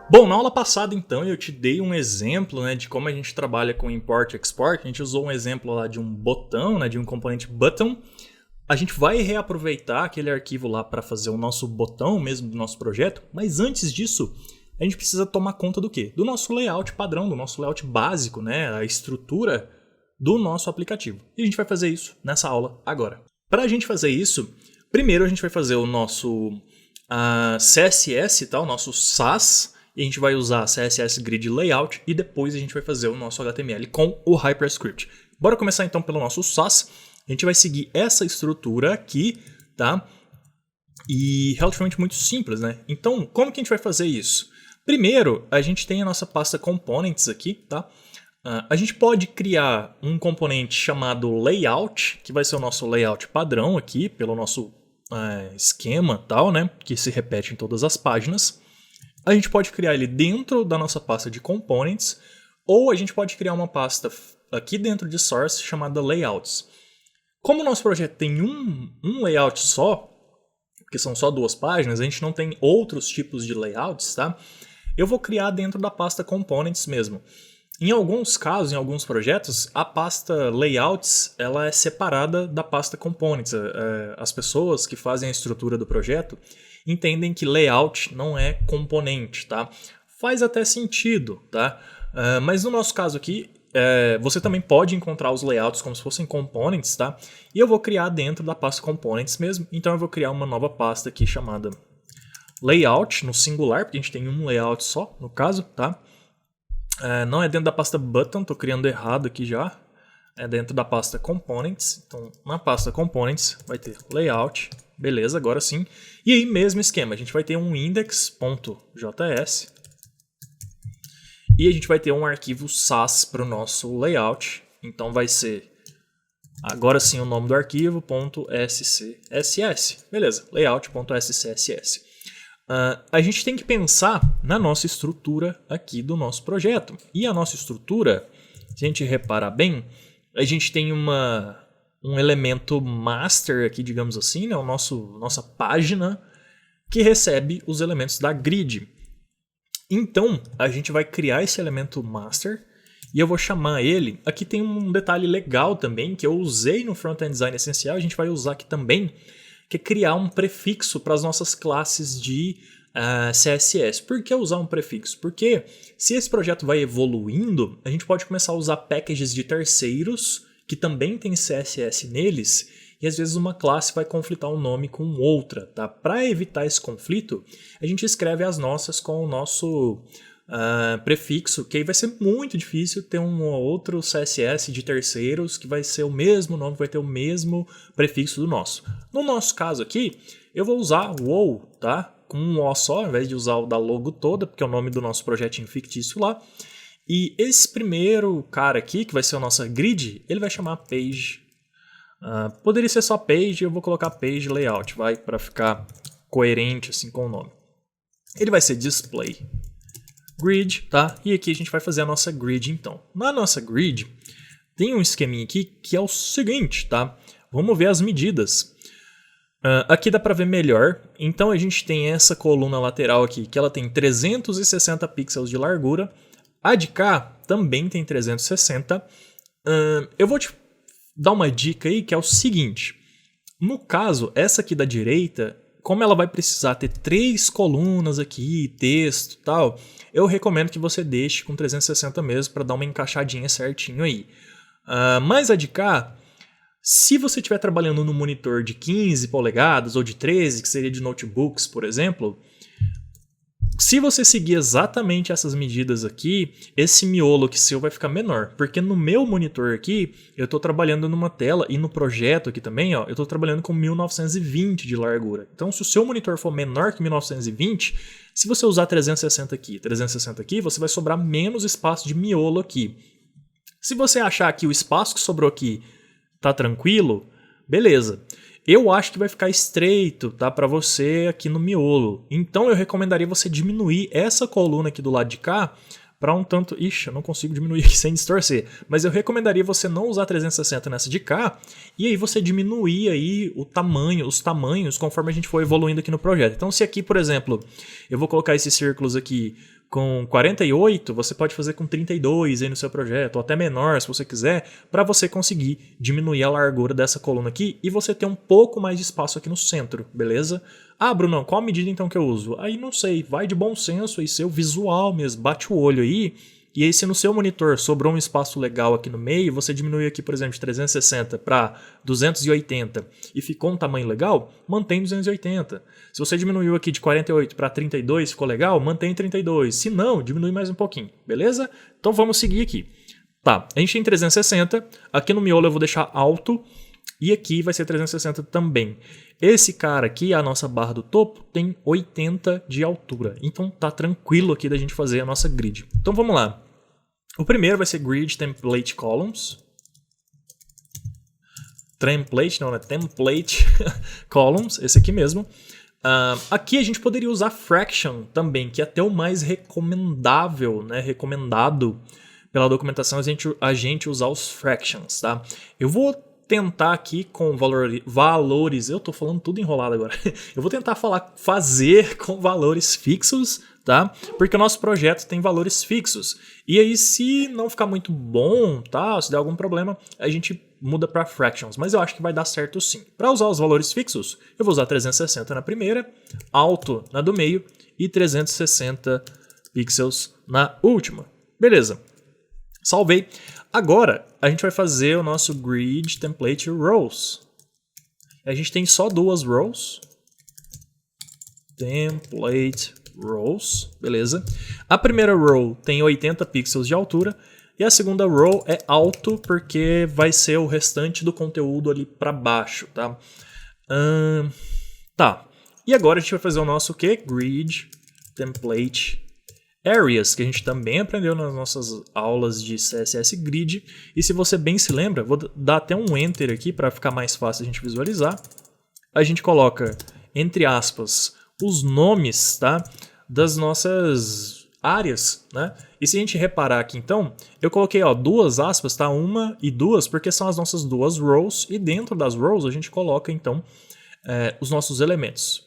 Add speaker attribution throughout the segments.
Speaker 1: Bom, na aula passada, então, eu te dei um exemplo, né, de como a gente trabalha com import e export. A gente usou um exemplo lá de um botão, né, de um componente button. A gente vai reaproveitar aquele arquivo lá para fazer o nosso botão mesmo do nosso projeto, mas antes disso, a gente precisa tomar conta do quê? Do nosso layout padrão, do nosso layout básico, né, a estrutura do nosso aplicativo. E a gente vai fazer isso nessa aula agora. Para a gente fazer isso, primeiro a gente vai fazer o nosso CSS, tá? O nosso Sass. E a gente vai usar CSS Grid Layout e depois a gente vai fazer o nosso HTML com o HyperScript. Bora começar então pelo nosso Sass. A gente vai seguir essa estrutura aqui, tá? E relativamente muito simples, né? Então, como que a gente vai fazer isso? Primeiro, a gente tem a nossa pasta Components aqui, tá? A gente pode criar um componente chamado Layout, que vai ser o nosso layout padrão aqui, pelo nosso esquema tal, né? Que se repete em todas as páginas. A gente pode criar ele dentro da nossa pasta de Components, ou a gente pode criar uma pasta aqui dentro de Source chamada Layouts. Como o nosso projeto tem um layout só, que são só 2 páginas, a gente não tem outros tipos de layouts, tá? Eu vou criar dentro da pasta Components mesmo. Em alguns casos, em alguns projetos, a pasta Layouts ela é separada da pasta Components. As pessoas que fazem a estrutura do projeto entendem que layout não é componente, tá? Faz até sentido, tá? Mas no nosso caso aqui, você também pode encontrar os layouts como se fossem components, tá? E eu vou criar dentro da pasta components mesmo, então eu vou criar uma nova pasta aqui chamada layout, no singular, porque a gente tem um layout só, no caso, tá? Não é dentro da pasta button, tô criando errado aqui já. É dentro da pasta components, então na pasta components vai ter layout, beleza, agora sim. E aí mesmo esquema, a gente vai ter um index.js e a gente vai ter um arquivo Sass para o nosso layout, então vai ser agora sim o nome do arquivo .scss, beleza, layout.scss. A gente tem que pensar na nossa estrutura aqui do nosso projeto, e a nossa estrutura, se a gente reparar bem, a gente tem um elemento master aqui, digamos assim, né? Nossa página que recebe os elementos da grid. Então, a gente vai criar esse elemento master e eu vou chamar ele... Aqui tem um detalhe legal também que eu usei no Front-End Design Essencial, a gente vai usar aqui também, que é criar um prefixo para as nossas classes de CSS. Por que usar um prefixo? Porque se esse projeto vai evoluindo, a gente pode começar a usar packages de terceiros que também tem CSS neles e às vezes uma classe vai conflitar um nome com outra. Tá? Para evitar esse conflito, a gente escreve as nossas com o nosso prefixo, que aí vai ser muito difícil ter um outro CSS de terceiros que vai ser o mesmo nome, vai ter o mesmo prefixo do nosso. No nosso caso aqui, eu vou usar wow, tá? Com um O só, ao invés de usar o da logo toda, porque é o nome do nosso projetinho fictício lá. E esse primeiro cara aqui, que vai ser a nossa grid, ele vai chamar page. Poderia ser só page, eu vou colocar page layout, vai, para ficar coerente assim com o nome. Ele vai ser display grid, tá? E aqui a gente vai fazer a nossa grid então. Na nossa grid, tem um esqueminha aqui que é o seguinte, tá? Vamos ver as medidas. Aqui dá para ver melhor. Então a gente tem essa coluna lateral aqui, que ela tem 360 pixels de largura. A de cá também tem 360. Eu vou te dar uma dica aí, que é o seguinte. No caso, essa aqui da direita, como ela vai precisar ter 3 colunas aqui, texto e tal, eu recomendo que você deixe com 360 mesmo para dar uma encaixadinha certinho aí. Mas a de cá, se você estiver trabalhando no monitor de 15 polegadas ou de 13, que seria de notebooks, por exemplo, se você seguir exatamente essas medidas aqui, esse miolo aqui seu vai ficar menor. Porque no meu monitor aqui, eu estou trabalhando numa tela, e no projeto aqui também, ó, eu estou trabalhando com 1920 de largura. Então, se o seu monitor for menor que 1920, se você usar 360 aqui, você vai sobrar menos espaço de miolo aqui. Se você achar que o espaço que sobrou aqui tá tranquilo, beleza. Eu acho que vai ficar estreito, tá, para você aqui no miolo. Então eu recomendaria você diminuir essa coluna aqui do lado de cá para um tanto... Ixi, eu não consigo diminuir aqui sem distorcer. Mas eu recomendaria você não usar 360 nessa de cá e aí você diminuir aí os tamanhos conforme a gente for evoluindo aqui no projeto. Então se aqui, por exemplo, eu vou colocar esses círculos aqui com 48, você pode fazer com 32 aí no seu projeto, ou até menor se você quiser, para você conseguir diminuir a largura dessa coluna aqui e você ter um pouco mais de espaço aqui no centro, beleza? Ah, Bruno, qual a medida então que eu uso? Aí não sei, vai de bom senso aí, seu visual mesmo, bate o olho aí. E aí, se no seu monitor sobrou um espaço legal aqui no meio, você diminui aqui, por exemplo, de 360 para 280 e ficou um tamanho legal, mantém 280. Se você diminuiu aqui de 48 para 32, ficou legal, mantém 32. Se não, diminui mais um pouquinho, beleza? Então vamos seguir aqui. Tá, a gente tem 360, aqui no miolo eu vou deixar alto e aqui vai ser 360 também. Esse cara aqui, a nossa barra do topo, tem 80 de altura. Então tá tranquilo aqui da gente fazer a nossa grid. Então vamos lá. O primeiro vai ser Grid Template Columns. Template, não, né? Template Columns, esse aqui mesmo. Aqui a gente poderia usar Fraction também, que é até o mais recomendável, né? Recomendado pela documentação a gente usar os Fractions, tá? Eu vou tentar aqui com valores, eu tô falando tudo enrolado agora. Eu vou tentar fazer com valores fixos, tá? Porque o nosso projeto tem valores fixos. E aí, se não ficar muito bom, tá? Se der algum problema, a gente muda para fractions. Mas eu acho que vai dar certo sim. Para usar os valores fixos, eu vou usar 360 na primeira, alto na do meio e 360 pixels na última. Beleza. Salvei. Agora, a gente vai fazer o nosso Grid Template Rows. A gente tem só duas rows. Template Rows, beleza? A primeira row tem 80 pixels de altura e a segunda row é alto porque vai ser o restante do conteúdo ali para baixo, tá? Tá. E agora a gente vai fazer o nosso quê? Grid Template Areas, que a gente também aprendeu nas nossas aulas de CSS Grid. E se você bem se lembra, vou dar até um Enter aqui para ficar mais fácil a gente visualizar. A gente coloca, entre aspas, os nomes, tá, das nossas áreas, né? E se a gente reparar aqui, então, eu coloquei duas aspas, tá? Uma e duas, porque são as nossas duas rows. E dentro das rows a gente coloca, então, os nossos elementos.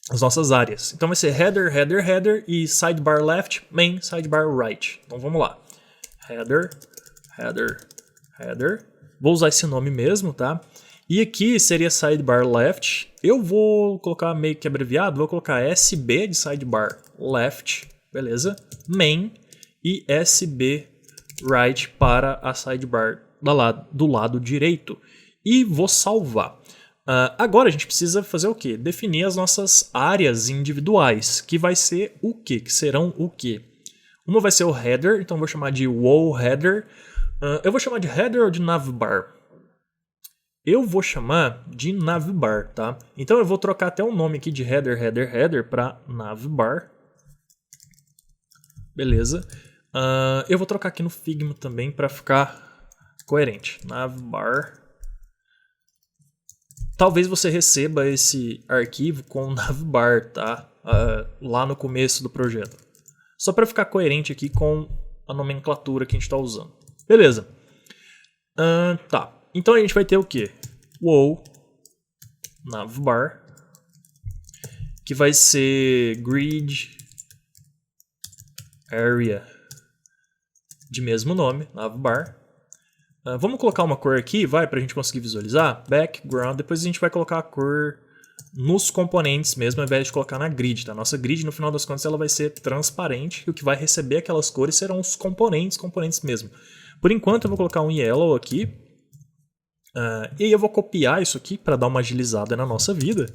Speaker 1: As nossas áreas. Então vai ser header, header, header e sidebar left, main, sidebar right. Então vamos lá. Header, header, header. Vou usar esse nome mesmo, tá? E aqui seria sidebar left. Eu vou colocar meio que abreviado, vou colocar SB de sidebar left, beleza? Main e SB right para a sidebar do lado direito. E vou salvar. Agora a gente precisa fazer o quê? Definir as nossas áreas individuais, que vai ser o quê? Que serão o quê? Uma vai ser o header, então eu vou chamar de wall header. Eu vou chamar de header ou de navbar? Eu vou chamar de navbar, tá? Então eu vou trocar até o nome aqui de header, header, header para navbar. Beleza. Eu vou trocar aqui no Figma também para ficar coerente. Navbar. Talvez você receba esse arquivo com navbar, tá? Lá no começo do projeto. Só para ficar coerente aqui com a nomenclatura que a gente está usando. Beleza. Tá. Então a gente vai ter o quê? Wow navbar, que vai ser grid area de mesmo nome, navbar. Vamos colocar uma cor aqui, vai, para a gente conseguir visualizar. Background, depois a gente vai colocar a cor nos componentes mesmo, ao invés de colocar na grid, tá? Nossa grid, no final das contas, ela vai ser transparente, e o que vai receber aquelas cores serão os componentes mesmo. Por enquanto, eu vou colocar um yellow aqui, e aí eu vou copiar isso aqui para dar uma agilizada na nossa vida,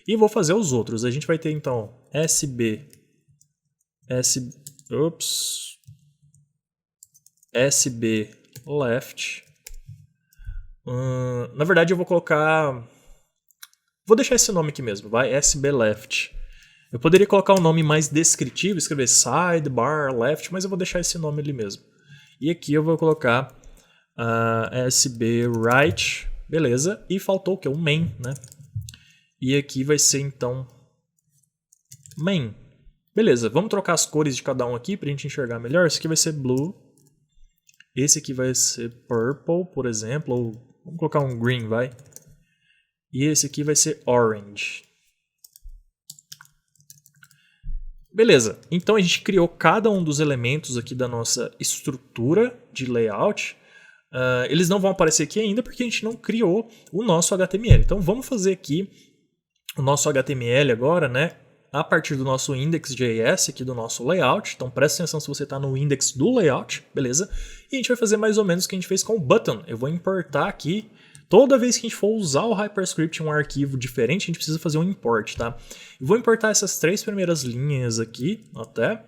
Speaker 1: e vou fazer os outros. A gente vai ter, então, SB left. Na verdade eu vou colocar... Vou deixar esse nome aqui mesmo, vai, SB left. Eu poderia colocar um nome mais descritivo, escrever sidebar left, mas eu vou deixar esse nome ali mesmo. E aqui eu vou colocar SB right, beleza. E faltou o que? O main, né? E aqui vai ser então main. Beleza, vamos trocar as cores de cada um aqui pra gente enxergar melhor. Esse aqui vai ser blue. Esse aqui vai ser purple, por exemplo, ou vamos colocar um green, vai. E esse aqui vai ser orange. Beleza, então a gente criou cada um dos elementos aqui da nossa estrutura de layout. Eles não vão aparecer aqui ainda porque a gente não criou o nosso HTML. Então vamos fazer aqui o nosso HTML agora, né? A partir do nosso index.js aqui do nosso layout. Então presta atenção se você está no index do layout, beleza? E a gente vai fazer mais ou menos o que a gente fez com o button. Eu vou importar aqui. Toda vez que a gente for usar o Hyperscript em um arquivo diferente, a gente precisa fazer um import, tá? Eu vou importar essas 3 primeiras linhas aqui, até.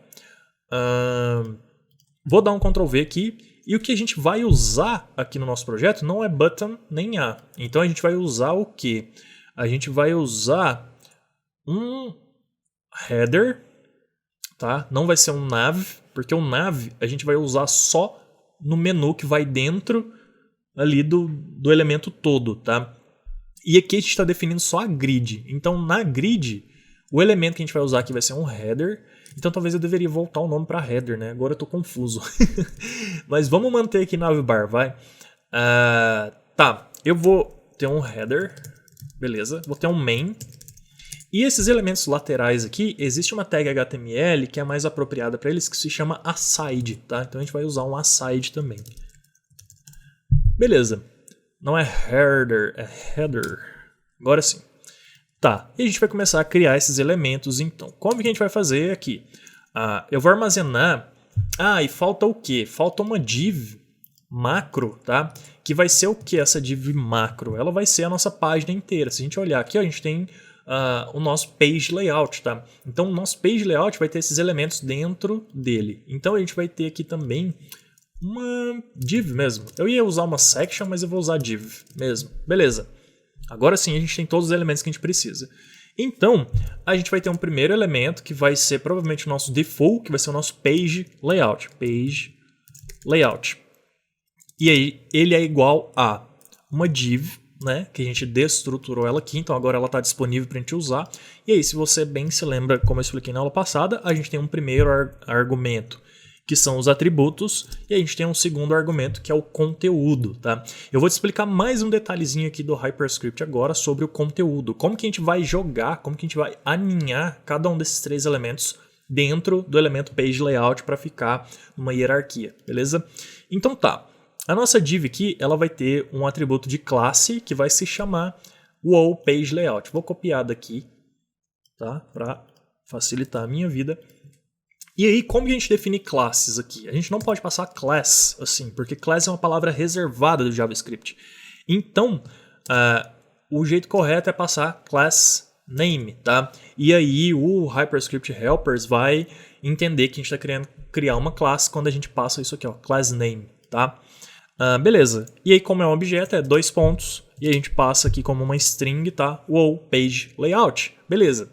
Speaker 1: Vou dar um Ctrl V aqui. E o que a gente vai usar aqui no nosso projeto não é button nem A. Então a gente vai usar o quê? A gente vai usar um header, tá? Não vai ser um nav, porque o nav a gente vai usar só no menu que vai dentro ali do elemento todo, tá? E aqui a gente está definindo só a grid. Então na grid, o elemento que a gente vai usar aqui vai ser um header. Então talvez eu deveria voltar o nome para header, né? Agora eu tô confuso. Mas vamos manter aqui navbar, vai. Tá, eu vou ter um header, beleza. Vou ter um main. E esses elementos laterais aqui, existe uma tag HTML que é mais apropriada para eles, que se chama aside, tá? Então a gente vai usar um aside também. Beleza. Não é header, é header. Agora sim. Tá, e a gente vai começar a criar esses elementos então. Como que a gente vai fazer aqui? Eu vou armazenar... e falta o quê? Falta uma div macro, tá? Que vai ser o que essa div macro? Ela vai ser a nossa página inteira. Se a gente olhar aqui, ó, a gente tem o nosso page layout, tá? Então o nosso page layout vai ter esses elementos dentro dele. Então a gente vai ter aqui também uma div mesmo. Eu ia usar uma section, mas eu vou usar div mesmo. Beleza. Agora sim a gente tem todos os elementos que a gente precisa. Então, a gente vai ter um primeiro elemento que vai ser provavelmente o nosso default, que vai ser o nosso page layout. Page layout. E aí ele é igual a uma div, né, que a gente destruturou ela aqui, então agora ela está disponível para a gente usar. E aí, se você bem se lembra, como eu expliquei na aula passada, a gente tem um primeiro argumento, que são os atributos, e a gente tem um segundo argumento, que é o conteúdo, tá? Eu vou te explicar mais um detalhezinho aqui do Hyperscript agora sobre o conteúdo. Como que a gente vai jogar, como que a gente vai aninhar cada um desses 3 elementos dentro do elemento page layout para ficar numa hierarquia, beleza? Então tá, a nossa div aqui, ela vai ter um atributo de classe que vai se chamar WoW Page Layout. Vou copiar daqui, tá? Para facilitar a minha vida. E aí, como que a gente define classes aqui? A gente não pode passar class assim, porque class é uma palavra reservada do JavaScript. Então, o jeito correto é passar class name, tá? E aí o Hyperscript Helpers vai entender que a gente está querendo criar uma classe quando a gente passa isso aqui, ó, class name, tá? Beleza. E aí, como é um objeto, é 2 pontos, e a gente passa aqui como uma string, tá? Wow, page layout. Beleza.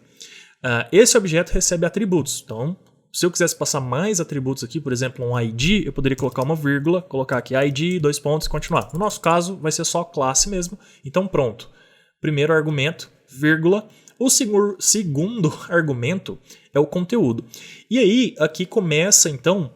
Speaker 1: Esse objeto recebe atributos, então... Se eu quisesse passar mais atributos aqui, por exemplo, um ID, eu poderia colocar uma vírgula, colocar aqui ID, 2 pontos e continuar. No nosso caso, vai ser só classe mesmo. Então, pronto. Primeiro argumento, vírgula. O segundo argumento é o conteúdo. E aí, aqui começa, então,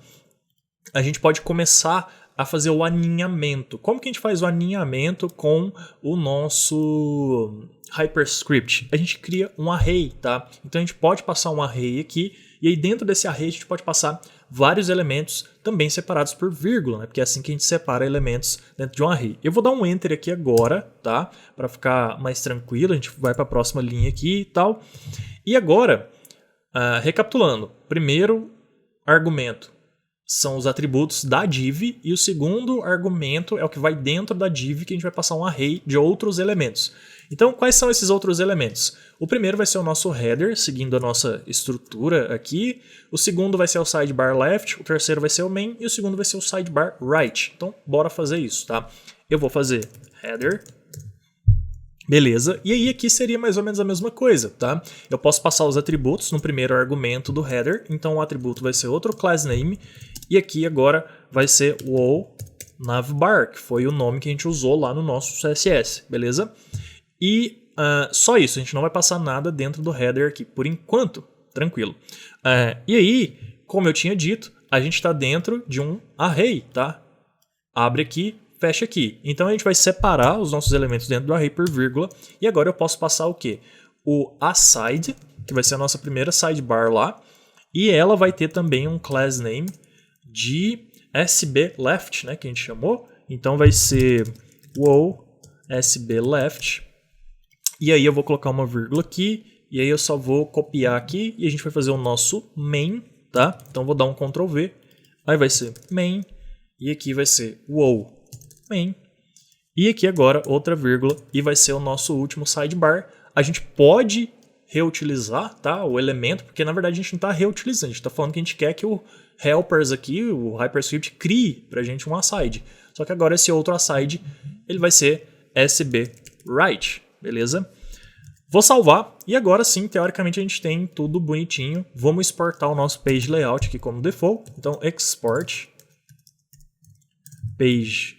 Speaker 1: a gente pode começar a fazer o aninhamento. Como que a gente faz o aninhamento com o nosso Hyperscript? A gente cria um array, tá? Então, a gente pode passar um array aqui. E aí dentro desse array a gente pode passar vários elementos também separados por vírgula, né? Porque é assim que a gente separa elementos dentro de um array. Eu vou dar um enter aqui agora, tá? Para ficar mais tranquilo, a gente vai para a próxima linha aqui e tal. E agora, recapitulando, primeiro argumento são os atributos da div e o segundo argumento é o que vai dentro da div, que a gente vai passar um array de outros elementos. Então, quais são esses outros elementos? O primeiro vai ser o nosso header, seguindo a nossa estrutura aqui. O segundo vai ser o sidebar left, o terceiro vai ser o main e o segundo vai ser o sidebar right. Então, bora fazer isso, tá? Eu vou fazer header. Beleza, e aí aqui seria mais ou menos a mesma coisa, tá? Eu posso passar os atributos no primeiro argumento do header, então o atributo vai ser outro class name, e aqui agora vai ser o navbar, que foi o nome que a gente usou lá no nosso CSS, beleza? E só isso, a gente não vai passar nada dentro do header aqui, por enquanto, tranquilo. E aí, como eu tinha dito, a gente está dentro de um array, tá? Abre aqui, fecha aqui. Então a gente vai separar os nossos elementos dentro do array por vírgula. E agora eu posso passar o quê? O aside, que vai ser a nossa primeira sidebar lá. E ela vai ter também um class name de sbleft, né, que a gente chamou. Então vai ser wow sbleft. E aí eu vou colocar uma vírgula aqui. E aí eu só vou copiar aqui e a gente vai fazer o nosso main, tá? Então vou dar um Ctrl V. Aí vai ser main. E aqui vai ser wow main. E aqui agora outra vírgula e vai ser o nosso último sidebar. A gente pode reutilizar, tá, o elemento, porque na verdade a gente não está reutilizando. A gente está falando que a gente quer que o helpers aqui, o Hyperscript, crie para a gente um aside. Só que agora esse outro aside ele vai ser sbWrite, beleza? Vou salvar e agora sim, teoricamente a gente tem tudo bonitinho. Vamos exportar o nosso page layout aqui como default. Então export page,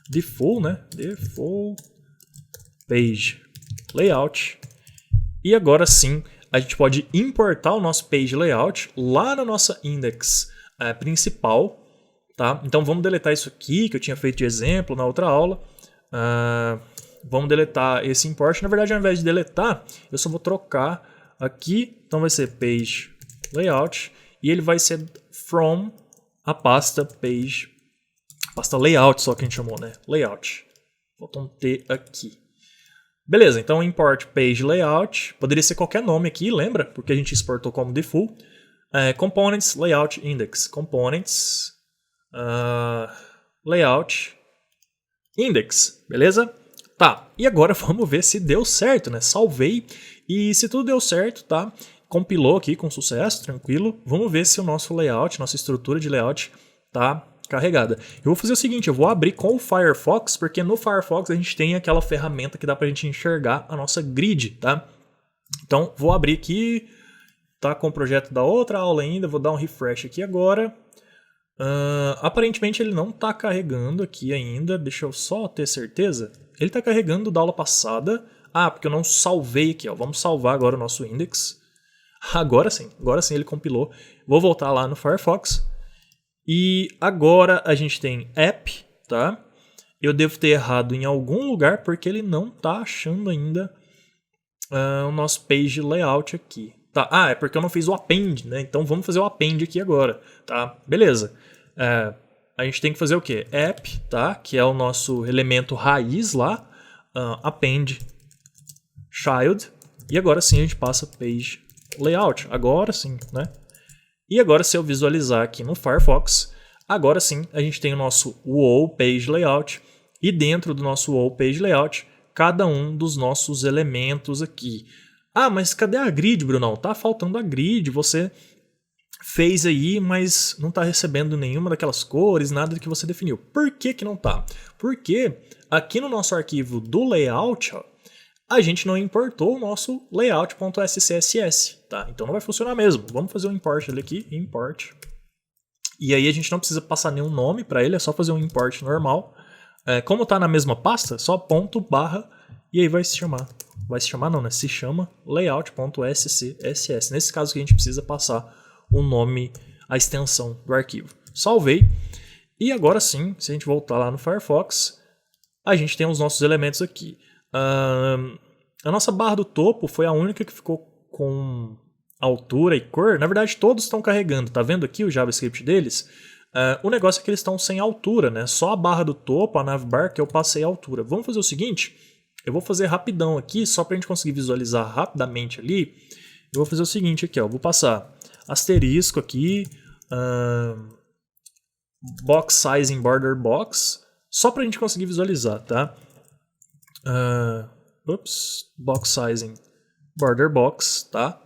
Speaker 1: default, né? Default page layout. E agora sim, a gente pode importar o nosso page layout lá na nossa index principal, tá? Então vamos deletar isso aqui que eu tinha feito de exemplo na outra aula. Vamos deletar esse import. Na verdade, ao invés de deletar, eu só vou trocar aqui. Então vai ser page layout e ele vai ser from a pasta page, pasta layout só que a gente chamou, né? Layout. Falta um T aqui. Beleza, então import page layout. Poderia ser qualquer nome aqui, lembra? Porque a gente exportou como default. Components layout index. Components layout index. Beleza? Tá, e agora vamos ver se deu certo, né? Salvei e se tudo deu certo, tá? Compilou aqui com sucesso, tranquilo. Vamos ver se o nosso layout, nossa estrutura de layout tá carregada. Eu vou fazer o seguinte, eu vou abrir com o Firefox, porque no Firefox a gente tem aquela ferramenta que dá pra gente enxergar a nossa grid, tá? Então, vou abrir aqui, tá com o projeto da outra aula ainda, vou dar um refresh aqui agora. Aparentemente ele não tá carregando aqui ainda, deixa eu só ter certeza. Ele está carregando da aula passada. Porque eu não salvei aqui, ó. Vamos salvar agora o nosso index. Agora sim ele compilou. Vou voltar lá no Firefox. E agora a gente tem app, tá? Eu devo ter errado em algum lugar porque ele não está achando ainda o nosso page layout aqui. Tá? É porque eu não fiz o append, né? Então vamos fazer o append aqui agora, tá? Beleza. A gente tem que fazer o quê? App, tá? Que é o nosso elemento raiz lá. Append child. E agora sim a gente passa page layout. Agora sim, né? E agora se eu visualizar aqui no Firefox, agora sim a gente tem o nosso wow page layout. E dentro do nosso wow page layout, cada um dos nossos elementos aqui. Mas cadê a grid, Brunão? Tá faltando a grid. Você fez aí, mas não está recebendo nenhuma daquelas cores, nada do que você definiu. Por que que não está? Porque aqui no nosso arquivo do layout, ó, a gente não importou o nosso layout.scss, tá? Então não vai funcionar mesmo. Vamos fazer um import ali aqui, import. E aí a gente não precisa passar nenhum nome para ele, é só fazer um import normal. Como está na mesma pasta, só ponto, barra, e aí vai se chamar. Vai se chamar não, né? Se chama layout.scss. Nesse caso que a gente precisa passar o nome, a extensão do arquivo. Salvei. E agora sim, se a gente voltar lá no Firefox, a gente tem os nossos elementos aqui. A nossa barra do topo foi a única que ficou com altura e cor. Na verdade, todos estão carregando. Tá vendo aqui o JavaScript deles? O negócio é que eles estão sem altura, né? Só a barra do topo, a navbar, que eu passei a altura. Vamos fazer o seguinte, eu vou fazer rapidão aqui, só para a gente conseguir visualizar rapidamente ali. Eu vou fazer o seguinte aqui, ó, vou passar asterisco aqui, box size em border box, só para a gente conseguir visualizar, tá? Box size em border box, tá?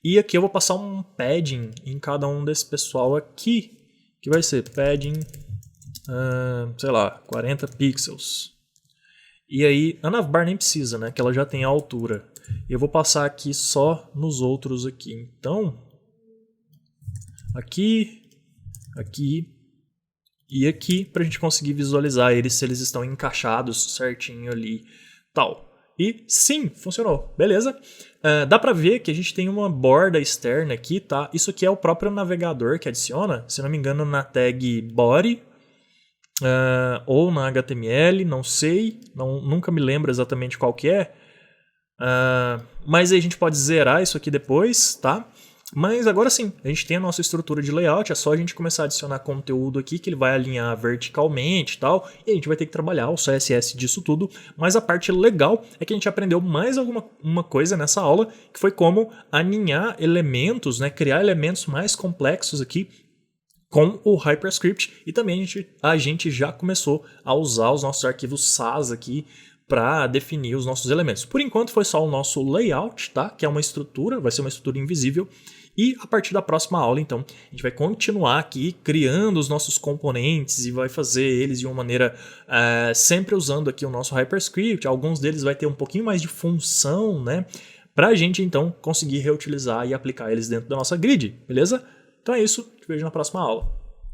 Speaker 1: E aqui eu vou passar um padding em cada um desse pessoal aqui, que vai ser padding, sei lá, 40 pixels. E aí, a navbar nem precisa, né? Que ela já tem a altura. Eu vou passar aqui só nos outros aqui. Então, aqui, aqui e aqui, para a gente conseguir visualizar eles, se eles estão encaixados certinho ali, tal. E sim, funcionou. Beleza? Dá para ver que a gente tem uma borda externa aqui, tá? Isso aqui é o próprio navegador que adiciona, se não me engano, na tag body. Ou na HTML, não sei, nunca me lembro exatamente qual que é, mas aí a gente pode zerar isso aqui depois, tá? Mas agora sim, a gente tem a nossa estrutura de layout, é só a gente começar a adicionar conteúdo aqui que ele vai alinhar verticalmente e tal, e a gente vai ter que trabalhar o CSS disso tudo, mas a parte legal é que a gente aprendeu mais uma coisa nessa aula, que foi como alinhar elementos, né, criar elementos mais complexos aqui com o Hyperscript, e também a gente já começou a usar os nossos arquivos SAS aqui para definir os nossos elementos. Por enquanto foi só o nosso layout, tá? Que é uma estrutura, vai ser uma estrutura invisível. E a partir da próxima aula, então, a gente vai continuar aqui criando os nossos componentes e vai fazer eles de uma maneira sempre usando aqui o nosso Hyperscript. Alguns deles vai ter um pouquinho mais de função, né? Para a gente, então, conseguir reutilizar e aplicar eles dentro da nossa grid, beleza? Então é isso, te vejo na próxima aula.